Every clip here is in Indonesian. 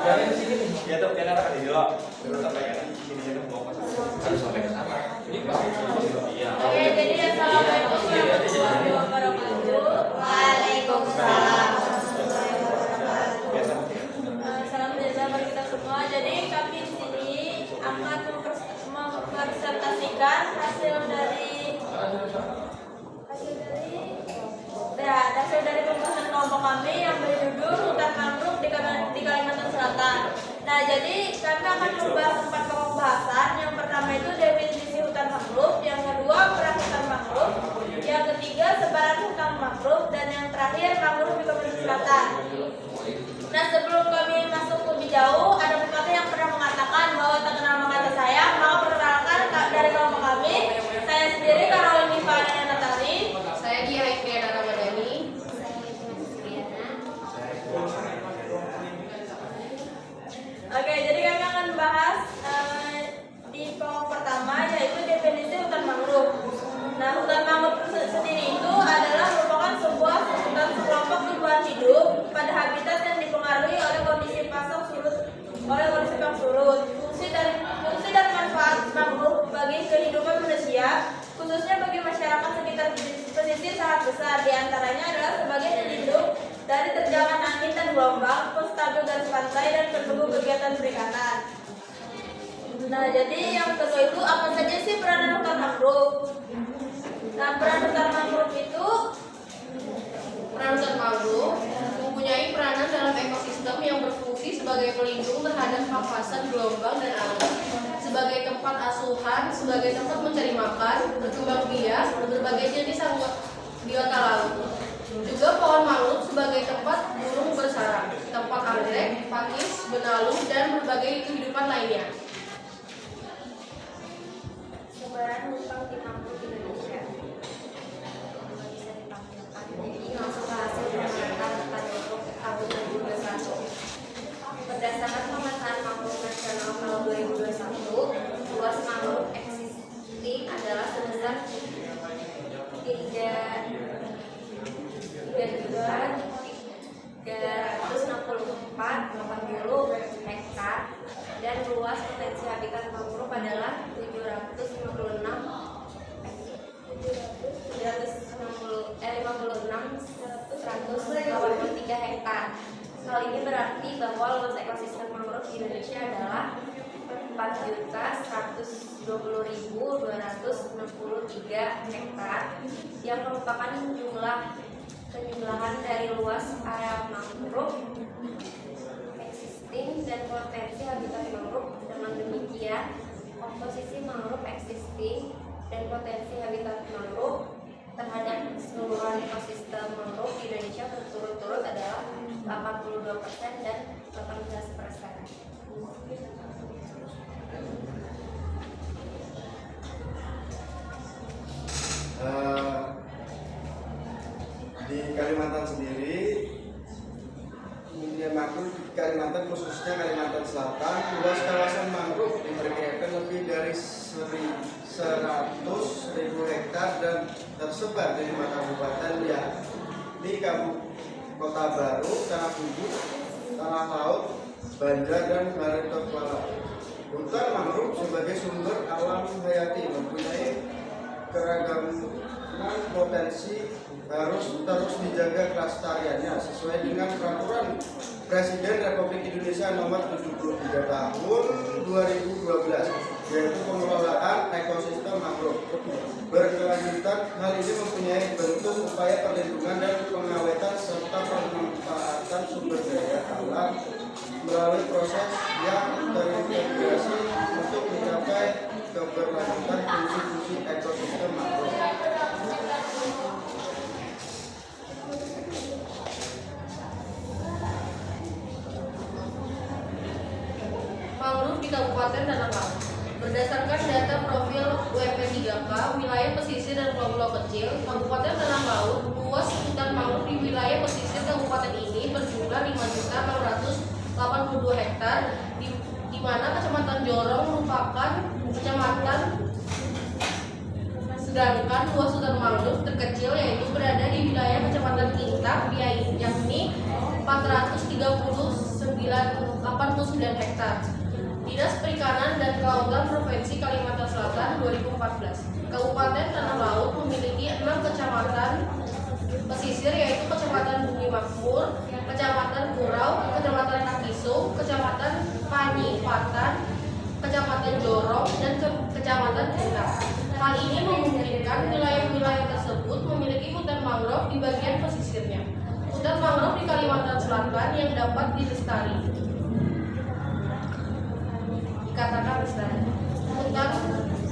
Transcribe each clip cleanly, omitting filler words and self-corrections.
Dari sini nih, ya tuh biar anak di dulu. Terus sampai kan sini itu mau ke sana. Harus sampai ke sana. Ini Pak. Iya. Oke, jadi assalamualaikum warahmatullahi wabarakatuh. Waalaikumsalam. Salam sejahtera bagi kita semua. Jadi kami di sini akan mempresentasikan hasil dari pembahasan kelompok kami yang berjudul hutan mangrove di Kalimantan Selatan. Nah, jadi kami akan membahas 4 pokok bahasan. Yang pertama itu definisi hutan mangrove, yang kedua peran hutan mangrove, yang ketiga sebaran hutan mangrove, dan yang terakhir mangrove di Kalimantan Selatan. Nah, sebelum kami masuk lebih jauh, ada pepatah yang pernah mengatakan bahwa tak kenal maka tak sayang. Maka perkenalkan dari kelompok kami, saya sendiri Caroline Divana Natali, Saya Gia Ikriana Ramadhani. Oke, jadi kami akan bahas di pokok pertama, yaitu definisi hutan mangrove. Nah, hutan mangrove sendiri itu adalah merupakan sebuah hutan sekelompok tumbuhan hidup pada habitat yang dipengaruhi oleh kondisi pasang surut Fungsi dan manfaat mangrove bagi kehidupan manusia, khususnya bagi masyarakat sekitar pesisir sangat besar. Di antaranya adalah sebagai pelindung dari terjangan angin dan gelombang, penstabil garis pantai, dan pendukung kegiatan perikanan. Nah, jadi yang kedua itu apa saja sih peranan hutan mangrove? Nah, peran hutan mangrove itu Peran hutan mangrove mempunyai peranan dalam ekosistem yang berfungsi sebagai pelindung terhadap papasan gelombang dan angin, sebagai tempat asuhan, sebagai tempat mencari makan, berkembang biak, dan berbagai jenis biota laut. Juga pohon mangrove sebagai tempat burung bersarang, tempat anggrek, pakis, benalu, dan berbagai kehidupan lainnya. Sebaran hutan di mangrove Indonesia. Jadi langsung ke hasil pemeriksaan hutan mangrove tahun 2021. Berdasarkan pemetaan mangrove nasional tahun 2021, luas mangrove existing adalah sebesar 3.364,80 hektar dan luas potensi habitat mangrove adalah 183 hektar. Hal ini berarti bahwa luas ekosistem mangrove di Indonesia adalah 4.120.263 hektar yang merupakan penjumlahan dari luas area mangrove existing dan potensi habitat mangrove. Dengan demikian, komposisi mangrove existing dan potensi habitat mangrove terhadap keseluruhan ekosistem mangrove di Indonesia berturut-turut adalah 82% dan 18%. Di Kalimantan sendiri, dunia mangrove di Kalimantan, khususnya Kalimantan Selatan, luas kawasan mangrove diperkirakan lebih dari 100.000 hektar dan tersebar di 5 kabupaten, yakni Kota Baru, Tanah Bumbu, Tanah Laut, Banjar, dan Baritokwala. Hutan mangrove sebagai sumber alam hayati mempunyai keragaman potensi, harus terus dijaga kelestariannya sesuai dengan peraturan Presiden Republik Indonesia nomor 73 tahun 2012, yaitu pengelolaan ekosistem mangrove berkelanjutan. Hal ini mempunyai bentuk upaya perlindungan dan pengawetan serta pemanfaatan sumber daya alam melalui proses yang terintegrasi untuk mencapai keberlanjutan fungsi-fungsi ekosistem mangrove. Mangrove di Kabupaten Tanah Laut. Berdasarkan data profil UMP3K, wilayah pesisir dan pulau-pulau kecil, Kabupaten Tanah Laut, luas hutan mangrove di wilayah pesisir kabupaten ini berjumlah 5.682 hektar, di mana Kecamatan Jorong merupakan kecamatan, sedangkan luas hutan mangrove terkecil yaitu berada di wilayah Kecamatan Kintab, yakni 439,82 69 hektar. Dinas Perikanan dan Kelautan Provinsi Kalimantan Selatan 2014. Kabupaten Tanah Laut memiliki 6 kecamatan pesisir, yaitu Kecamatan Bumi Makmur, Kecamatan Kurau, Kecamatan Kakiso, Kecamatan Panyipatan, Kecamatan Jorong, dan Kecamatan Tuna. Hal ini memungkinkan wilayah-wilayah tersebut memiliki hutan mangrove di bagian pesisirnya. Hutan mangrove di Kalimantan Selatan yang dapat dikatakan lestari.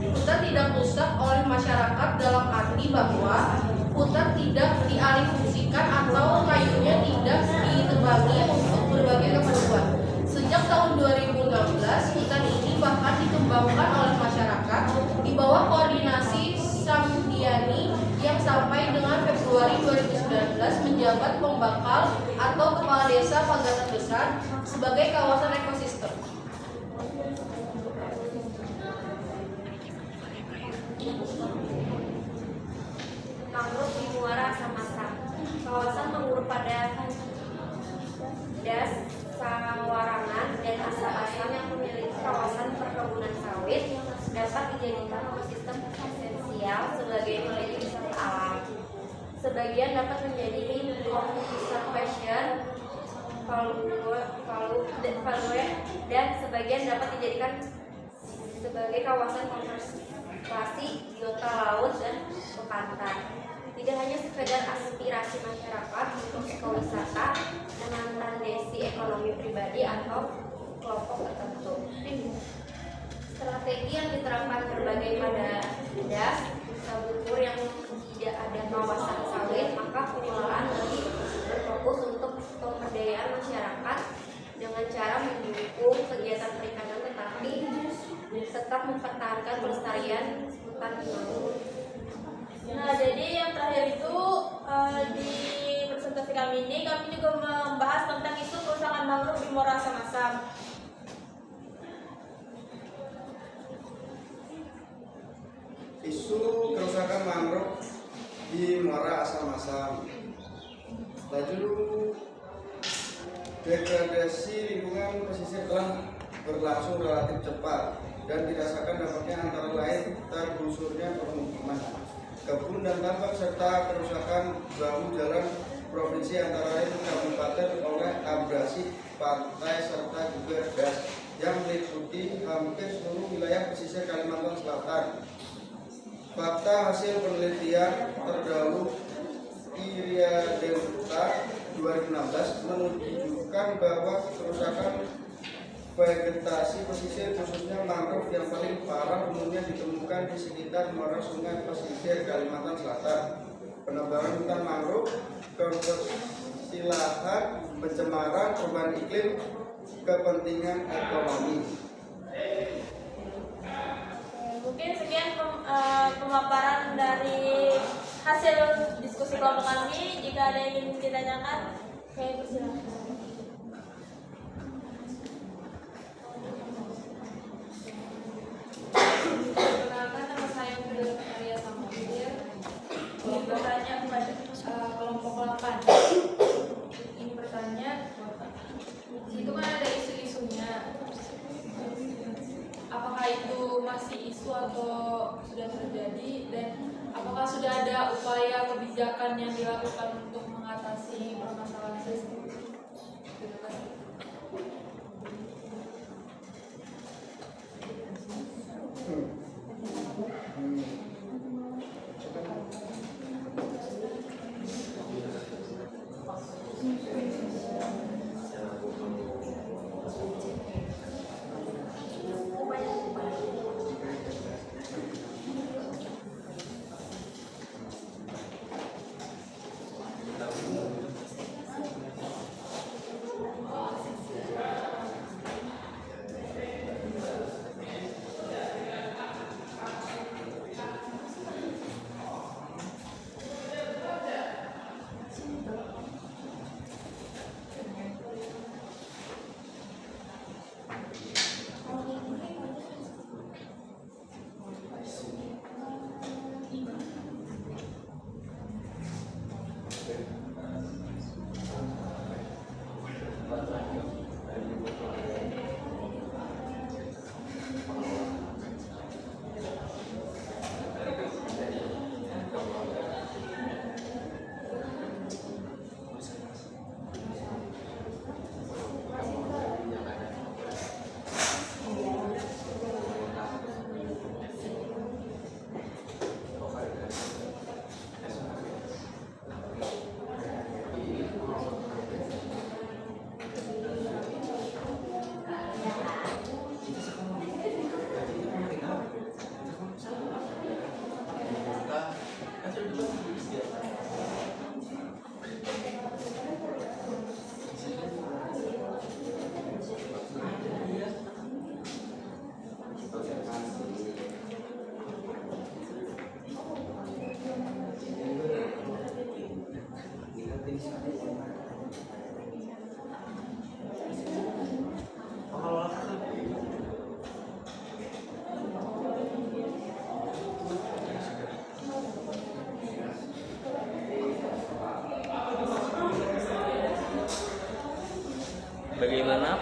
Hutan tidak rusak oleh masyarakat dalam arti bahwa hutan tidak dialihfungsikan atau kayunya tidak ditebangi untuk berbagai keperluan. Sejak tahun 2016, hutan ini bahkan dikembangkan oleh masyarakat di bawah koordinasi Samdiani yang sampai dengan Februari 2019 menjabat pembakal atau kepala desa Pagatan Besar sebagai kawasan ekosistem. Mangrove di Muara Asam-Asam. Kawasan mangrove pada Das Sawarangan dan Asam-Asam yang memiliki kawasan perkebunan sawit dapat dijadikan ekosistem esensial sebagai melindungi wisata alam. Sebagian dapat menjadi conservation value dan sebagian dapat dijadikan sebagai kawasan konservasi biota laut dan bekantan. Tidak hanya sekedar aspirasi masyarakat untuk ekowisata dengan tendensi ekonomi pribadi atau kelompok tertentu. Strategi yang diterapkan berbagai pada Das Sabukur yang tidak ada kawasan sawit, maka pengelolaan lebih berfokus untuk pemberdayaan masyarakat dengan cara mendukung kegiatan perikanan tetapi tetap mempertahankan pelestarian hutan mangrove. Nah, jadi yang terakhir itu di presentasi kami ini kami juga membahas tentang isu kerusakan mangrove di Muara Asam-Asam. Isu kerusakan mangrove di Muara Asam-Asam. Laju degradasi lingkungan pesisir telah berlangsung relatif cepat dan dirasakan dampaknya antara lain tergusurnya permukiman, kebun dan tambak serta kerusakan bahu jalan provinsi antara lain kabupaten oleh abrasi pantai serta juga das yang meliputi hampir seluruh wilayah pesisir Kalimantan Selatan. Fakta hasil penelitian terdahulu Iria Delta 2016 menunjukkan bahwa kerusakan vegetasi pesisir khususnya mangrove yang paling parah umumnya ditemukan di sekitar muara sungai pesisir Kalimantan Selatan. Penebangan hutan mangrove, konversi lahan, pencemaran, perubahan iklim, kepentingan ekonomi. Mungkin sekian pemaparan dari hasil diskusi kelompok kami. Jika ada yang ingin ditanyakan, saya persilakan. Perkenalkan, nama saya Fidelis Maria Samosir. Ingin bertanya kepada kelompok 8. Ini bertanya, itu kan ada isu-isunya. Apakah itu masih isu atau sudah terjadi, dan apakah sudah ada upaya kebijakan yang dilakukan untuk mengatasi permasalahan tersebut? Terima kasih.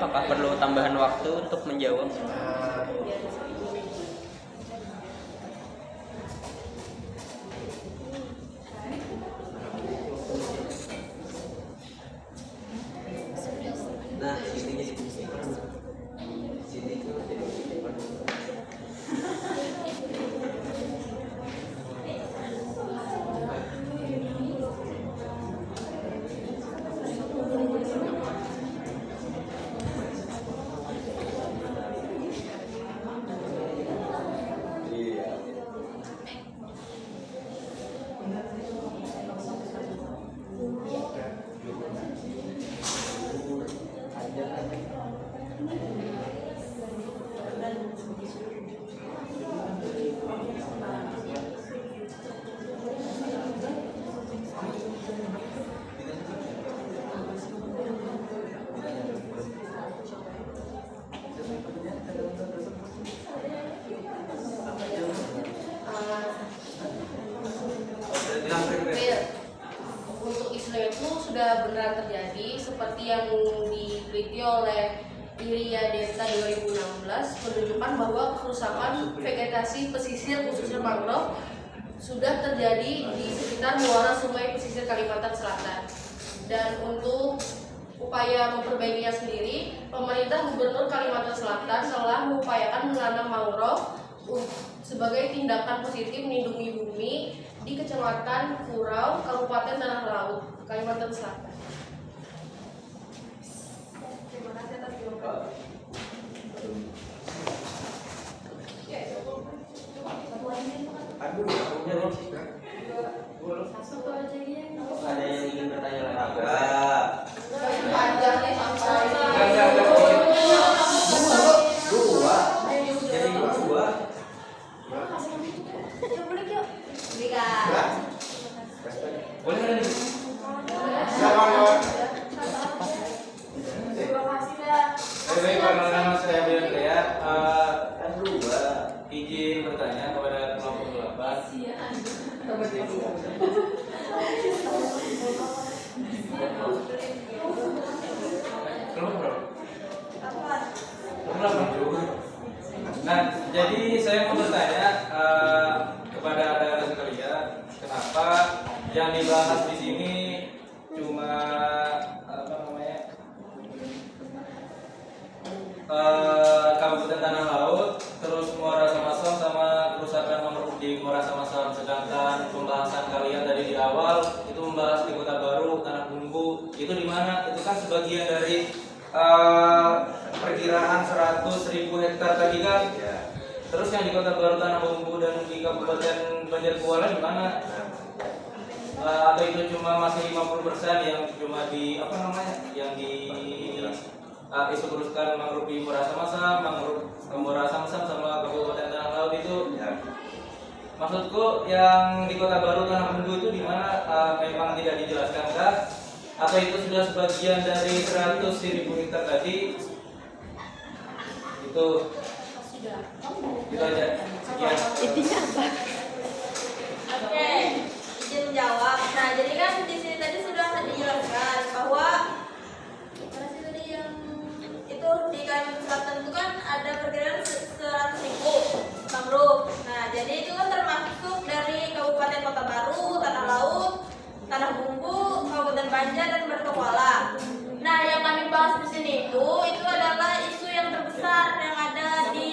apakah perlu tambahan waktu untuk menjawab? Nah, sini. Untuk isu itu sudah benar terjadi seperti yang diteliti oleh Iria Deta 2016 menunjukkan bahwa kerusakan vegetasi pesisir khususnya mangrove sudah terjadi di sekitar muara sungai pesisir Kalimantan Selatan. Dan untuk upaya memperbaikinya sendiri, pemerintah Gubernur Kalimantan Selatan telah mengupayakan menanam mangrove sebagai tindakan positif melindungi bumi di Kecamatan Kurau, Kabupaten Tanah Laut, Kalimantan Selatan. Terima kasih atas jawaban. Ada yang ingin bertanya lagi? Panjang nih sampai Dua. Jadi dua. Boleh kan ini? Baik, nama saya Bilan Krea. Izin bertanya kepada kelompok 8. Kelompok berapa? Kelompok 8 juga. Nah, jadi saya mau bertanya kepada adik-adik sekalian, kenapa yang dibahas di sini cuma Kabupaten Tanah Laut, terus Muara Samasam sama kerusakan mangrove di Muara Samasam, sedangkan pembahasan kalian tadi di awal itu membahas di Kota Baru, Tanah Bumbu, itu di mana? Itu kan sebagian dari perkiraan 100.000 hektar tadi kan? Terus yang di Kota Baru, Tanah Bumbu dan di Kabupaten Banjarkuala di mana? Atau itu cuma masih 50% yang cuma di yang di isu kerusakan mangrove di Muara Samasam, Muara Samasam sama Kabupaten Tanah Laut itu? Maksudku yang di Kota Baru, Tanah Bumbu itu di mana? Memang tidak dijelaskan kah? Atau itu sudah sebagian dari 100.000 hektar tadi? Itu aja. Sekian. Oke, izin menjawab. Nah, jadi kan di sini tadi sudah dijelaskan bahwa mana sih tadi yang itu di Kalimantan Selatan itu kan ada perkiraan 100.000 mangrove. Nah, jadi itu kan termasuk dari Kabupaten Kota Baru, Tanah Laut, Tanah Bumbu, Kabupaten Banjar dan Bertokuala. Nah, yang kami bahas di sini itu adalah isu yang terbesar yang ada di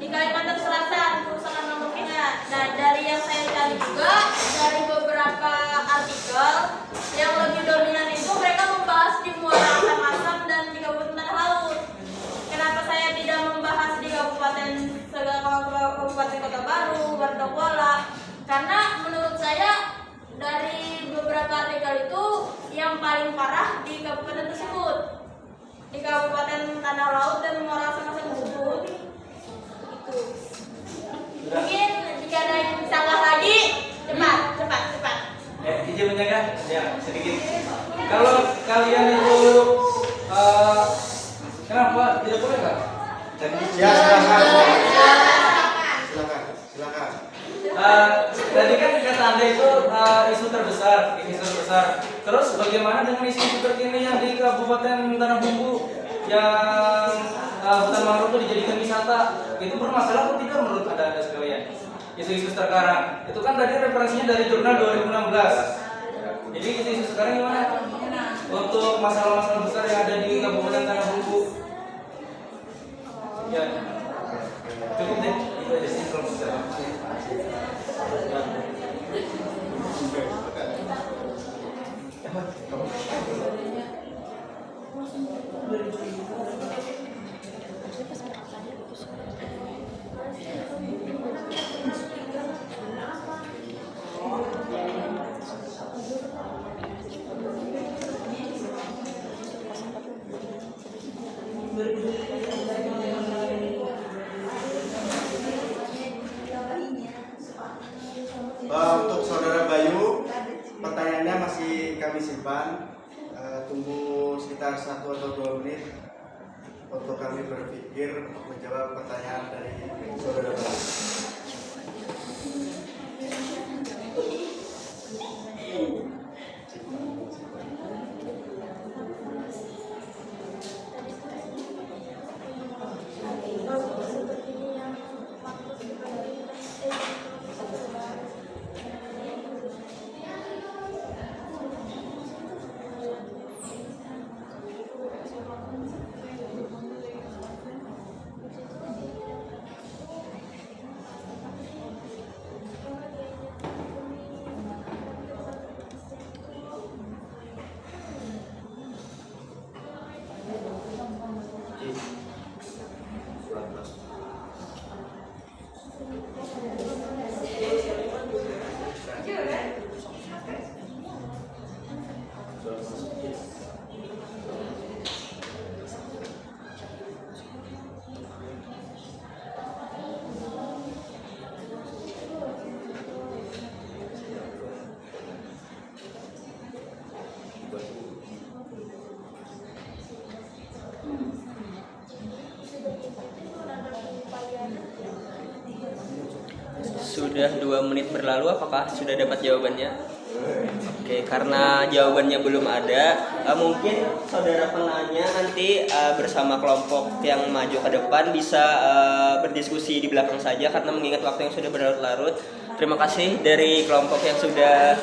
Kalimantan Selatan, kerusakan mangrove-nya. Nah, dari yang saya cari juga dari beberapa artikel yang lebih dominan itu mereka membahas di Muara Samasam dan di Kabupaten Tanah Laut. Kenapa saya tidak membahas di Kabupaten Kota Baru, Bertokuala? Karena menurut saya dari beberapa artikel itu yang paling parah di kabupaten tersebut, di Kabupaten Tanah Laut dan Muara Samasam tersebut. Itu. Mungkin jika ada yang salah lagi, cepat. Izin menjaga, ya sedikit. Kalau kalian itu kenapa tidak boleh kak? Ya, silakan. Tadi kan kata Anda itu isu terbesar. Terus bagaimana dengan isu terkini yang di Kabupaten Tanah Bumbu yang hutan mangrove itu dijadikan wisata? Itu bermasalah atau tidak menurut Anda sekalian? Isu-isu sekarang itu kan tadi referensinya dari jurnal 2016. Jadi isu-isu sekarang gimana untuk masalah-masalah besar yang ada di Kabupaten Tanah Bumbu? Ya, cukup deh, itu aja sih kalau bisa. Untuk saudara Bayu, pertanyaannya masih kami simpan. Tunggu sekitar 1 atau 2 menit untuk kami berpikir untuk menjawab pertanyaan dari saudara Bayu. Sudah 2 menit berlalu, apakah sudah dapat jawabannya? Oke, karena jawabannya belum ada, mungkin saudara penanya nanti bersama kelompok yang maju ke depan bisa berdiskusi di belakang saja karena mengingat waktu yang sudah berlarut-larut. Terima kasih dari kelompok yang sudah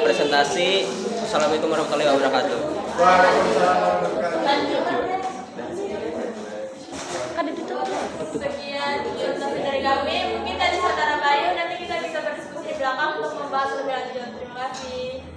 presentasi. Assalamualaikum warahmatullahi wabarakatuh. Waalaikumsalam warahmatullahi wabarakatuh. Sekian presentasi dari kami. Mungkin dari saudara Bayu nanti kita bisa berdiskusi di belakang untuk membahas lebih lanjut. Terima kasih.